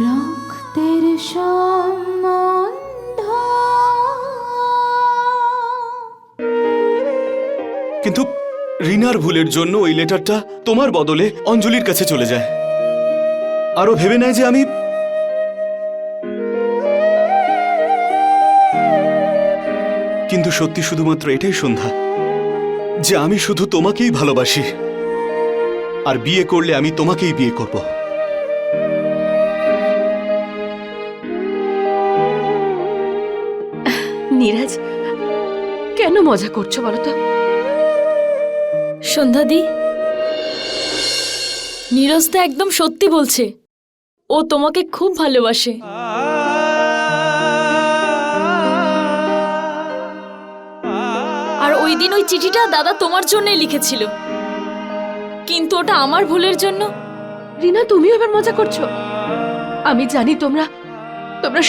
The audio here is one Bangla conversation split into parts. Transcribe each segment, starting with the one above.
রক্তের সম্বন্ধ। কিন্তু রিনার ভুলের জন্য ওই লেটারটা তোমার বদলে অঞ্জলির কাছে চলে যায়। আরো ভেবে নেয় যে আমি কিন্তু সত্যি শুধুমাত্র এটাই সন্ধ্যা যে আমি শুধু তোমাকেই ভালোবাসি, আর বিয়ে করলে আমি তোমাকেই বিয়ে করব। নীরাজ, কেন মজা করছো বলো তো? সন্ধ্যাদি, নীরজ তো একদম সত্যি বলছে, ও তোমাকে খুব ভালোবাসে। আর ওই দিন ওই চিঠিটা দাদা তোমার জন্যই লিখেছিল, কিন্তু ওটা আমার ভুলের জন্য। রিনা, তুমিও এবার মজা করছো? আমি জানি তোমরা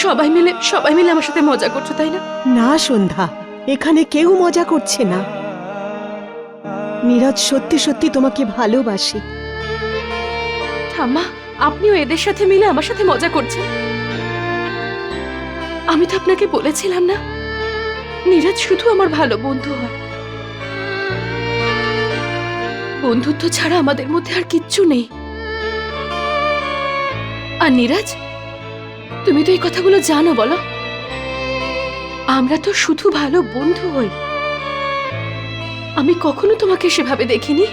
সবাই মিলে আমার সাথে মজা করছো, তাই না? না সন্ধ্যা, এখানে কেউ মজা করছে না। নীরজ সত্যি সত্যি তোমাকে ভালোবাসে। ঠাম্মা, আপনিও এদের সাথে মিলে আমার সাথে মজা করছেন? আমি তো আপনাকে বলেছিলাম না, নীরজ শুধু আমার ভালো বন্ধু হয়। বন্ধুত্ব ছাড়া আমাদের মধ্যে আর কিচ্ছু নেই। আর নীরজ, তুমি তো এই কথাগুলো জানো, বলো? আমরা তো শুধু ভালো বন্ধু হই। আমি কখনো তোমাকে সেভাবে দেখিনি।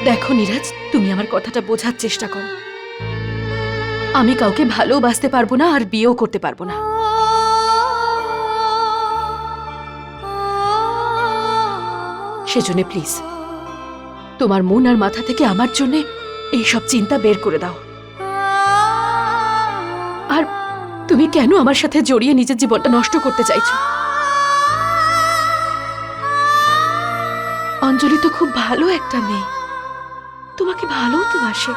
দেখো নীরজ, তুমি আমার কথাটা বোঝার চেষ্টা করো। আমি কাউকে ভালোবাসতে পারবো না, আর বিয়েও করতে পারবো না। সেজন্য প্লিজ তোমার মন আর মাথা থেকে আমার জন্য এইসব চিন্তা বের করে দাও। আর তুমি কেন আমার সাথে জড়িয়ে নিজের জীবনটা নষ্ট করতে চাইছো? অঞ্জলি তো খুব ভালো একটা মেয়ে, তোমাকে ভালোও তো বাসে।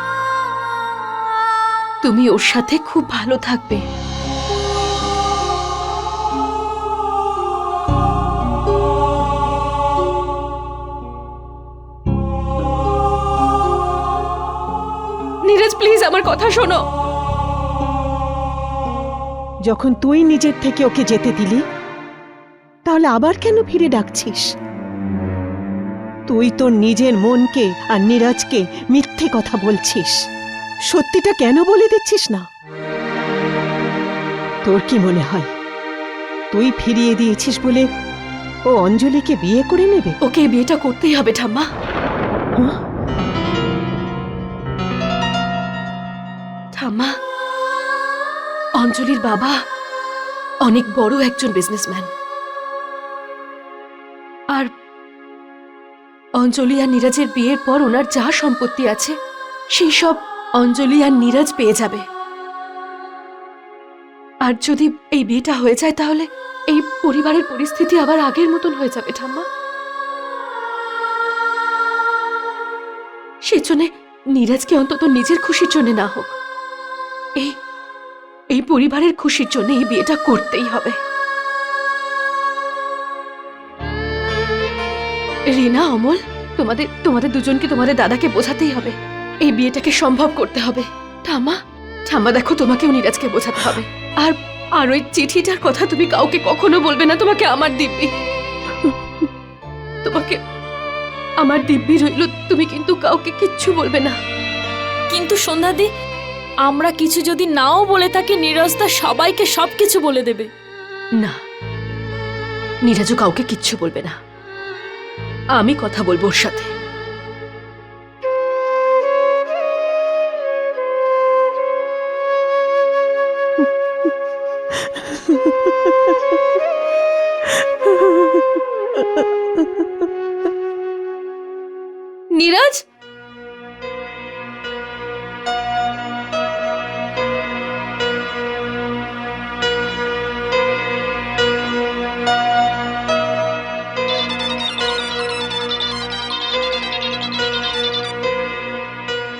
তুমি ওর সাথে খুব ভালো থাকবে। নীরজ, প্লিজ আমার কথা শোনো। যখন তুই নিজের থেকে ওকে যেতে দিলি, তাহলে আবার কেন ফিরে ডাকছিস? তুই তোর নিজের মনকে আর নীরজকে মিথ্যে কথা বলছিস। সত্যিটা কেন বলে দিচ্ছিস না? তোর কি মনে হয় তুই ফিরিয়ে দিয়েছিস বলে ও অঞ্জলিকে বিয়ে করে নেবে? ওকে এই বিয়েটা করতেই হবে ঠাম্মা। হ্যাঁ? ঠাম্মা, অঞ্জলির বাবা অনেক বড় একজন বিজনেসম্যান। আর অঞ্জলি আর নীরজের বিয়ের পর ওনার যা সম্পত্তি আছে সেই সব অঞ্জলি আর নীরজ পেয়ে যাবে। আর যদি এই বিয়েটা হয়ে যায় তাহলে এই পরিবারের পরিস্থিতি আবার আগের মতন হয়ে যাবে ঠাম্মা। সেজন্য নীরজকে অন্তত নিজের খুশির জন্য না হোক, এই পরিবারের খুশির জন্য এই বিয়েটা করতেই হবে। রিনা, অমল, তোমাদের দুজনকে তোমাদের দাদাকে বোঝাতেই হবে। এই বিয়েটাকে সম্ভব করতে হবে। ঠাম্মা দেখো, তোমাকেও নীরজকে বোঝাতে হবে। আর ওই চিঠিটার কথা তুমি কাউকে কখনো বলবে না। তোমাকে আমার দিব্যি রইল, তুমি কিন্তু কাউকে কিচ্ছু বলবে না। কিন্তু সন্ধ্যাদি, আমরা কিছু যদি নাও বলে থাকি, নীরজ তা সবাইকে সবকিছু বলে দেবে। না, নীরজও কাউকে কিচ্ছু বলবে না। আমি কথা বলবো ওর সাথে। নীরজ,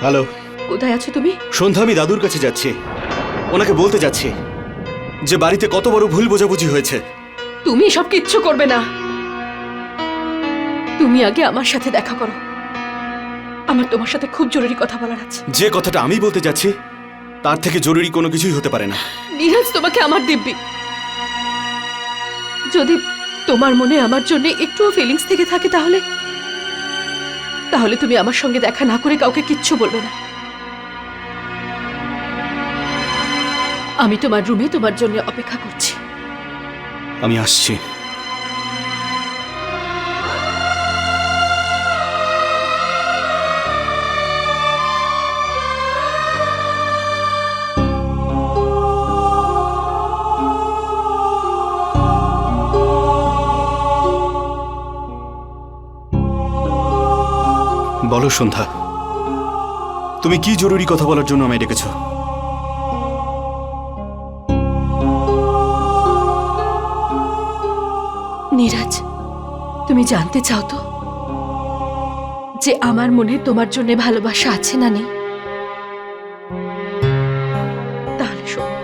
হ্যালো, কোথায় আছো তুমি? সন্ধ্যা, আমি দাদুর কাছে যাচ্ছি। ওনাকে বলতে যাচ্ছি যে বাড়িতে কত বড় ভুল বোঝাবুঝি হয়েছে। তুমি এসব কিচ্ছু করবে না। তুমি আগে আমার সাথে দেখা করো, আমার তোমার সাথে খুব জরুরি কথা বলার আছে। যে কথাটা আমি বলতে যাচ্ছি তার থেকে জরুরি কোনো কিছুই হতে পারে না। নীরাজ, তোমাকে আমার দিব্যি, যদি তোমার মনে আমার জন্য একটুও ফিলিংস থেকে থাকে তাহলে তাহলে তুমি আমার সঙ্গে দেখা না করে কাউকে কিচ্ছু বলবে না। আমি তোমার রুমে তোমার জন্য অপেক্ষা করছি। আমি আসছি। বলো সন্ধ্যা, তুমি কি জরুরি কথা বলার জন্য আমায় ডেকেছো? নীরাজ, তুমি জানতে চাও তো যে আমার মনে তোমার জন্য ভালোবাসা আছে না নেই? তাহলে শোনো,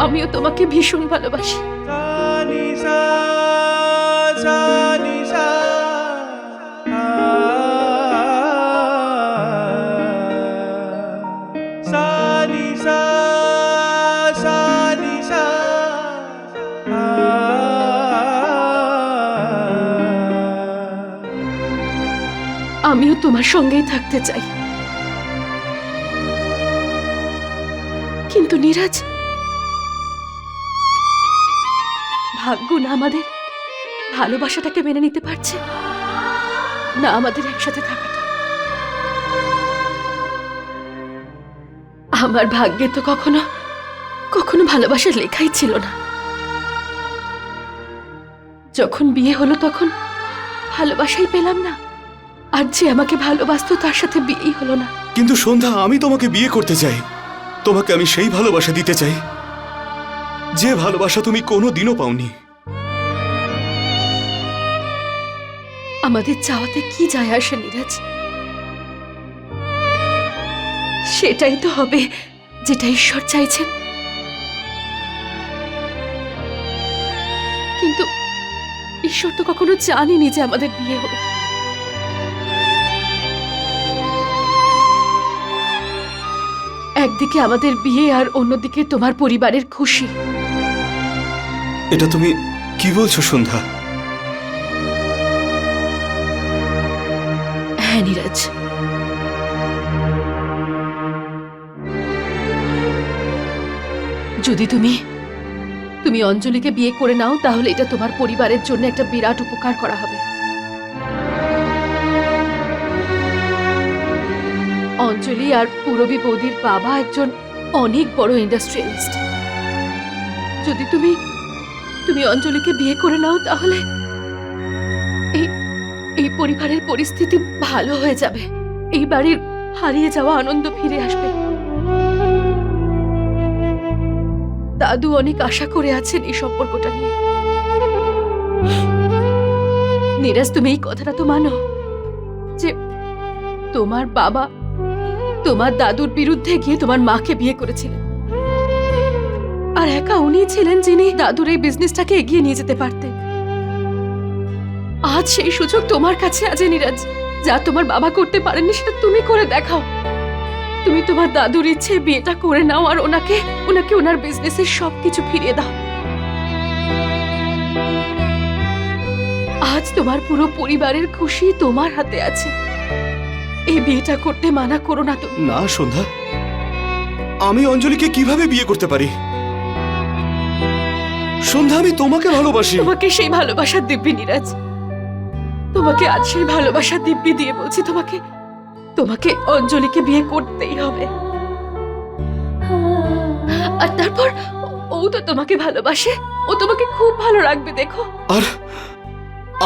আমিও তোমাকে ভীষণ ভালোবাসি। আমিও তোমার সঙ্গেই থাকতে চাই, কিন্তু নীরাজ, ভাগ্য না আমাদের ভালোবাসাটাকে মেনে নিতে পারছে না আমাদের একসাথে থাকাটা। আমার ভাগ্যে তো কখনো কখনো ভালোবাসার লেখাই ছিল না। যখন বিয়ে হলো তখন ভালোবাসাই পেলাম না, আর যে আমাকে ভালোবাসতো তার সাথে বিয়েই হলো না। কিন্তু সন্ধ্যা, আমি তোমাকে বিয়ে করতে চাই। তোমাকে আমি সেই ভালোবাসা দিতে চাই যে ভালোবাসা তুমি কোনোদিনও পাওনি। আমাদের চাওয়াতে কি যায় আসে নীরাজ? সেটাই তো হবে যেটা ঈশ্বর চাইছেন। কিন্তু ঈশ্বর তো কখনো চাননি যে আমাদের বিয়ে হোক। একদিকে আমাদের বিয়ে আর অন্যদিকে তোমার পরিবারের খুশি। এটা তুমি কি বলছো সন্ধ্যা? হ্যাঁ নীরাজ, যদি তুমি অঞ্জলিকে বিয়ে করে নাও তাহলে এটা তোমার পরিবারের জন্য একটা বিরাট উপকার করা হবে। অঞ্জলি আর পূরবী বৌদির বাবা একজন অনেক বড় ইন্ডাস্ট্রিয়ালিস্ট। যদি তুমি অঞ্জলিকে বিয়ে করে নাও তাহলে এই পরিবারের পরিস্থিতি ভালো হয়ে যাবে। এই বাড়ির হারিয়ে যাওয়া আনন্দ ফিরে আসবে। দাদু অনেক আশা করে আছেন এই সম্পর্কটা নিয়ে। নীরাজ, তুমি এই কথাটা তো মানো যে তোমার বাবা তোমার দাদুর বিরুদ্ধে গিয়ে তোমার মাকে বিয়ে করেছিলেন, আর একা উনি ছিলেন যিনি দাদুর এই বিজনেসটাকে এগিয়ে নিয়ে যেতে পারতেন। আজ সেই সুযোগ তোমার কাছে আছে নীরাজ। যা তোমার বাবা করতে পারেননি সেটা তুমি করে দেখাও। তুমি তোমার দাদুর ইচ্ছে বিয়েটা করে নাও আর ওনাকে ওনার বিজনেসের সবকিছু ফিরিয়ে দাও। আজ তোমার পুরো পরিবারের খুশি তোমার হাতে আছে। এই বিয়েটা করতে মানা করো না তুমি। না সন্ধ্যা, আমি অঞ্জলিকে কিভাবে বিয়ে করতে পারি? সন্ধ্যা, আমি তোমাকে ভালোবাসি। তোমাকে সেই ভালোবাসার দিব্যি নীরাজ, তোমাকে আজ সেই ভালোবাসার দিব্যি দিয়ে বলছি, তোমাকে অঞ্জলিকে বিয়ে করতেই হবে। আর তারপর ও তো তোমাকে ভালোবাসে, ও তোমাকে খুব ভালো রাখবে দেখো। আর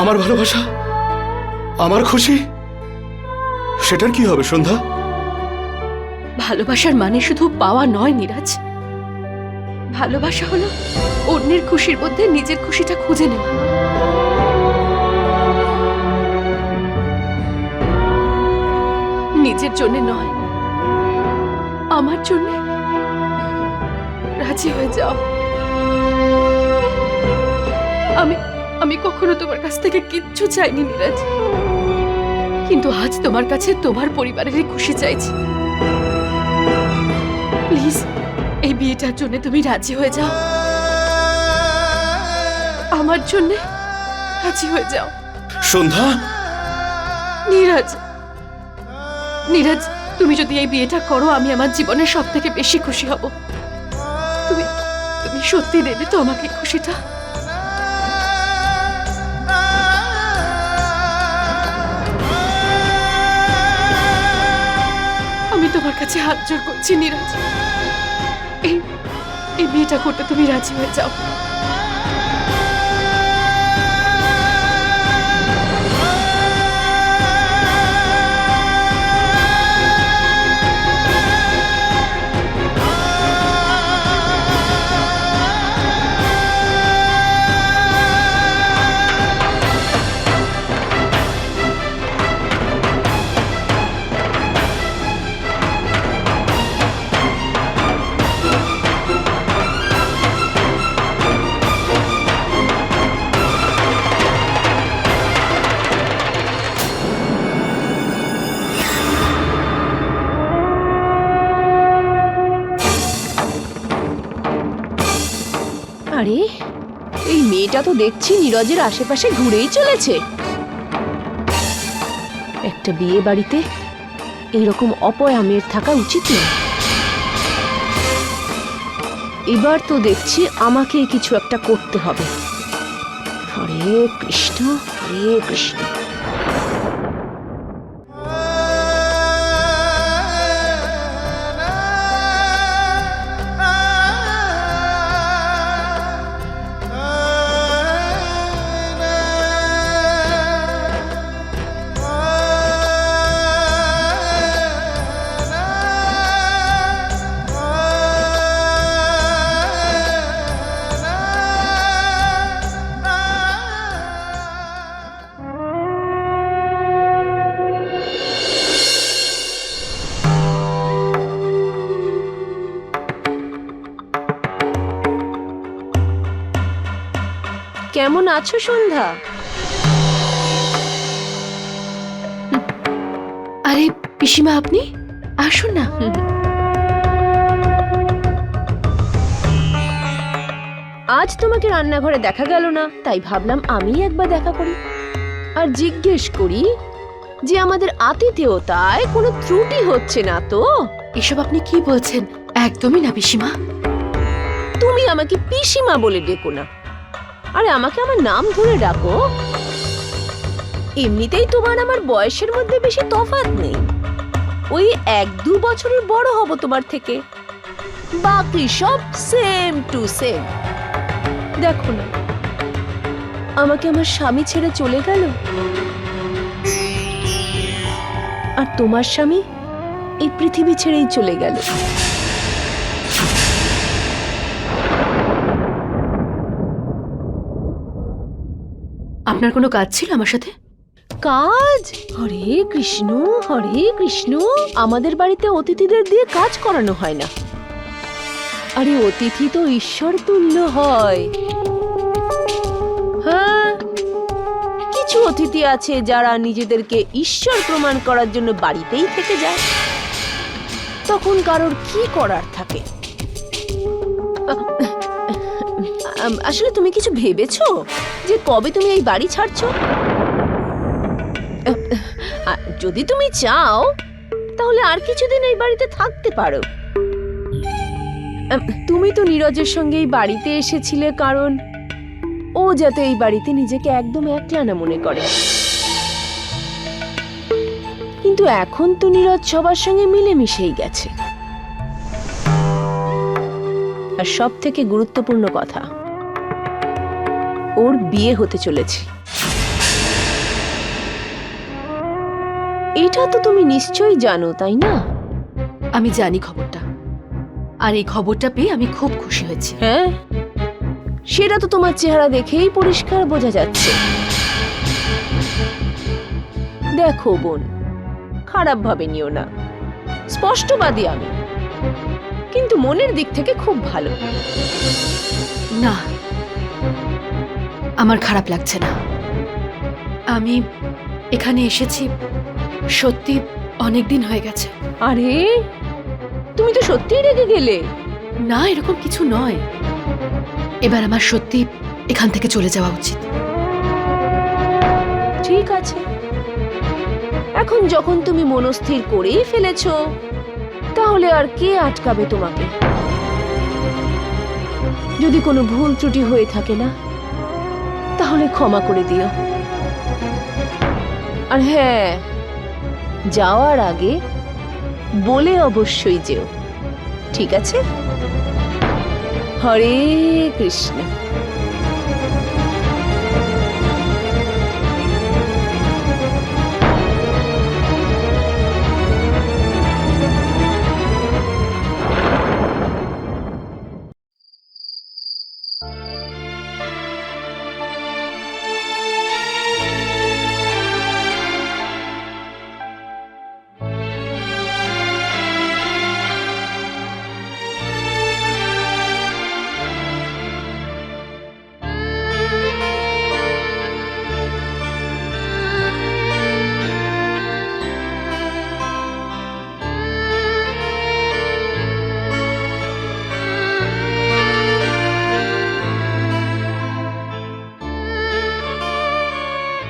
আমার ভালোবাসা, আমার খুশি, সেটার কি হবে সন্ধ্যা? ভালোবাসার মানে শুধু পাওয়া নয় নীরাজ। ভালোবাসা হলো অন্যের খুশির মধ্যে নিজের খুশিটা খুঁজে নেওয়া। নিজের জন্য নয়, আমার জন্য রাজি হয়ে যাও। আমি কখনো তোমার কাছ থেকে কিচ্ছু চাইনি নীরাজ। কিন্তু আজ তোমার কাছে তোমার পরিবারেরই খুশি চাইছি। প্লিজ এই বিয়েটার জন্য তুমি রাজি হয়ে যাও, আমার জন্য রাজি হয়ে যাও। সন্ধ্যা, নীরজ, নীরজ, তুমি যদি এই বিয়েটা করো আমি আমার জীবনের সব থেকে বেশি খুশি হব। তুমি তুমি সত্যি দেবে তো আমাকে খুশিটা? আমি তোমার কাছে হাত জোড় করছি নীরজ, এই এই বিয়েটা করতে তুমি রাজি হয়ে যাও। আরে এই মেয়েটা তো দেখছি নীরজের আশেপাশে ঘুরেই চলেছে। একটা বিয়ে বাড়িতে এরকম অপয়া মেয়ের থাকা উচিত নয়। এবার তো দেখছি আমাকে কিছু একটা করতে হবে। হরে কৃষ্ণ, হরে কৃষ্ণ। কেমন আছো সন্ধ্যা? আরে পিসিমা, আপনি আসুন না। আজ তোমাকে রান্নাঘরে দেখা গেল না, তাই ভাবলাম আমি একবার দেখা করি আর জিজ্ঞেস করি যে আমাদের আতিথেয়তায় কোনো ত্রুটি হচ্ছে না তো? এসব আপনি কি বলছেন? একদমই না পিসিমা। তুমি আমাকে পিসিমা বলে ডেকো না, আরে আমাকে আমার নাম ধরে ডাকো। এমনিতেই তোমার আমার বয়সের মধ্যে বেশি তফাৎ নেই, ওই 1-2 বছরের বড় হব তোমার থেকে, বাকি সব সেম টু সেম। দেখো না, আমাকে আমার স্বামী ছেড়ে চলে গেল, আর তোমার স্বামী এই পৃথিবী ছেড়েই চলে গেল। আপনার কোনো কাজ ছিল আমার সাথে? কাজ? হরে কৃষ্ণ, হরে কৃষ্ণ। আমাদের বাড়িতে অতিথিদের দিয়ে কাজ করানো হয় না। আরে অতিথি তো ঈশ্বর তুল্য হয়। হ্যাঁ, কিছু অতিথি আছে যারা নিজেদেরকে ঈশ্বর প্রমাণ করার জন্য বাড়িতেই থেকে যায়, তখন কারোর কি করার থাকে। আসলে তুমি কিছু ভেবেছো যে কবে তুমি এই বাড়ি ছাড়ছো? যদি তুমি চাও তাহলে আর কিছুদিন এই বাড়িতে থাকতে পারো। তুমি তো নীরজের সঙ্গে এই বাড়িতে এসেছিলে কারণ ও যাতে এই বাড়িতে নিজেকে একদম একলা না মনে করে, কিন্তু এখন তো নীরজ সবার সঙ্গে মিলেমিশেই গেছে। আর সব থেকে গুরুত্বপূর্ণ কথা, ওর বিয়ে হতে চলেছে। এটা তো তুমি নিশ্চয়ই জানো, তাই না? আমি জানি খবরটা, আর এই খবরটা পেয়ে আমি খুব খুশি হয়েছি। হ্যাঁ, সেটা তো তোমার চেহারা দেখেই পরিষ্কার বোঝা যাচ্ছে। দেখো বোন, খারাপ ভাবে নিও না, স্পষ্টবাদী আমি, কিন্তু মনের দিক থেকে খুব ভালো। না, আমার খারাপ লাগছে না। আমি এখানে এসেছি সত্যি অনেক দিন হয়ে গেছে। আরে তুমি তো সত্যিই রেগে গেলে। না, এরকম কিছু নয়। এবার আমার সত্যি এখান থেকে চলে যাওয়া উচিত। ঠিক আছে, এখন যখন তুমি মনস্থির করেই ফেলেছো, তাহলে আর কে আটকাবে তোমাকে? যদি কোনো ভুল ত্রুটি হয়ে থাকে না, তাহলে ক্ষমা করে দিও। আর হ্যাঁ, যাওয়ার আগে বলে অবশ্যই যেও, ঠিক আছে? হরে কৃষ্ণ।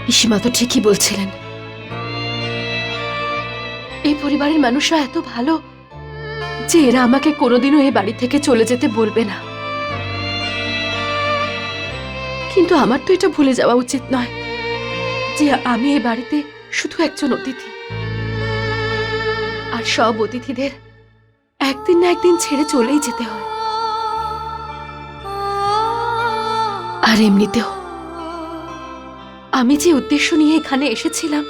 পিসিমা তো ঠিকই বলছিলেন। এই পরিবারের মানুষরা এত ভালো যে এরা আমাকে কোনোদিনও এই বাড়ি থেকে চলে যেতে বলবে না। কিন্তু আমার তো এটা ভুলে যাওয়া উচিত নয় যে আমি এই বাড়িতে শুধু একজন অতিথি, আর সব অতিথিদের একদিন না একদিন ছেড়ে চলেই যেতে হয়। আর এমনিতেও আমি যে উদ্দেশ্য নিয়ে এখানে এসেছিলাম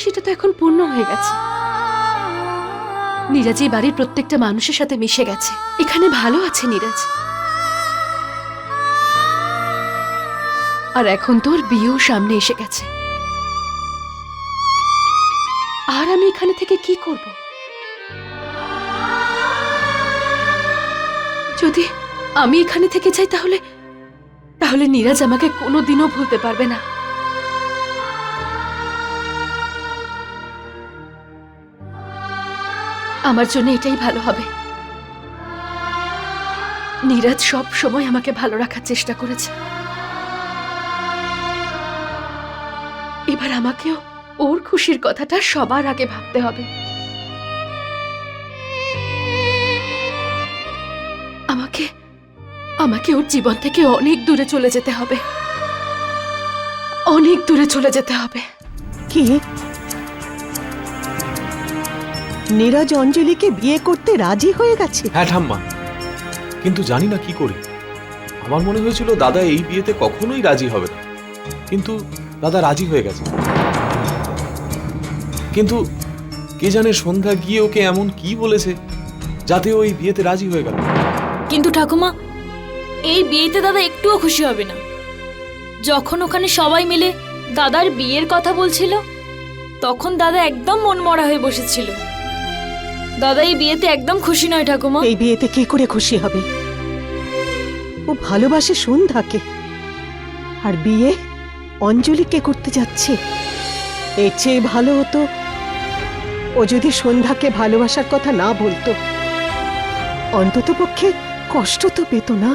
সেটা তো এখন পূর্ণ হয়ে গেছে। নীরাজ এই বাড়ির প্রত্যেকটা মানুষের সাথে মিশে গেছে, এখানে ভালো আছে নীরাজ। আর এখন তোর বিয়েও সামনে এসে গেছে। আর আমি এখানে থেকে কি করব? যদি আমি এখানে থেকে যাই তাহলে তাহলে নীরাজ আমাকে কোনোদিনও ভুলতে পারবে না। আমার জন্য এটাই ভালো হবে। নীরাজ সব সময় আমাকে ভালো রাখার চেষ্টা করেছে, এবার আমাকেও ওর খুশির কথাটা সবার আগে ভাবতে হবে। আমাকে ওর জীবন থেকে অনেক দূরে চলে যেতে হবে, অনেক দূরে চলে যেতে হবে। কি নীরজ অঞ্জলিকে বিয়ে করতে রাজি হয়ে গেছে? হ্যাঁ ঠাম্মা, কিন্তু জানি না কি করি। আমার মনে হয়েছিল দাদা এই বিয়েতে কখনোই রাজি হবে না, কিন্তু দাদা রাজি হয়ে গেছে। কিন্তু কে জানে সন্ধ্যা গিয়ে ওকে এমন কি বলেছে যাতে ওই বিয়েতে রাজি হয়ে গেল। কিন্তু ঠাকুমা, এই বিয়েতে দাদা একটুও খুশি হবে না। যখন ওখানে সবাই মিলে দাদার বিয়ের কথা বলছিল, তখন দাদা একদম মনমরা হয়ে বসেছিল। দাদা এই বিয়েতে একদম খুশি নয় ঠাকুমা। এই বিয়েতে কি করে খুশি হবে? ও ভালোবাসে সন্ধ্যাকে, আর বিয়ে অঞ্জলিকে করতে যাচ্ছে। এর চেয়ে ভালো হতো ও যদি সন্ধ্যাকে ভালোবাসার কথা না বলতো, অন্ততপক্ষে কষ্ট তো পেত না।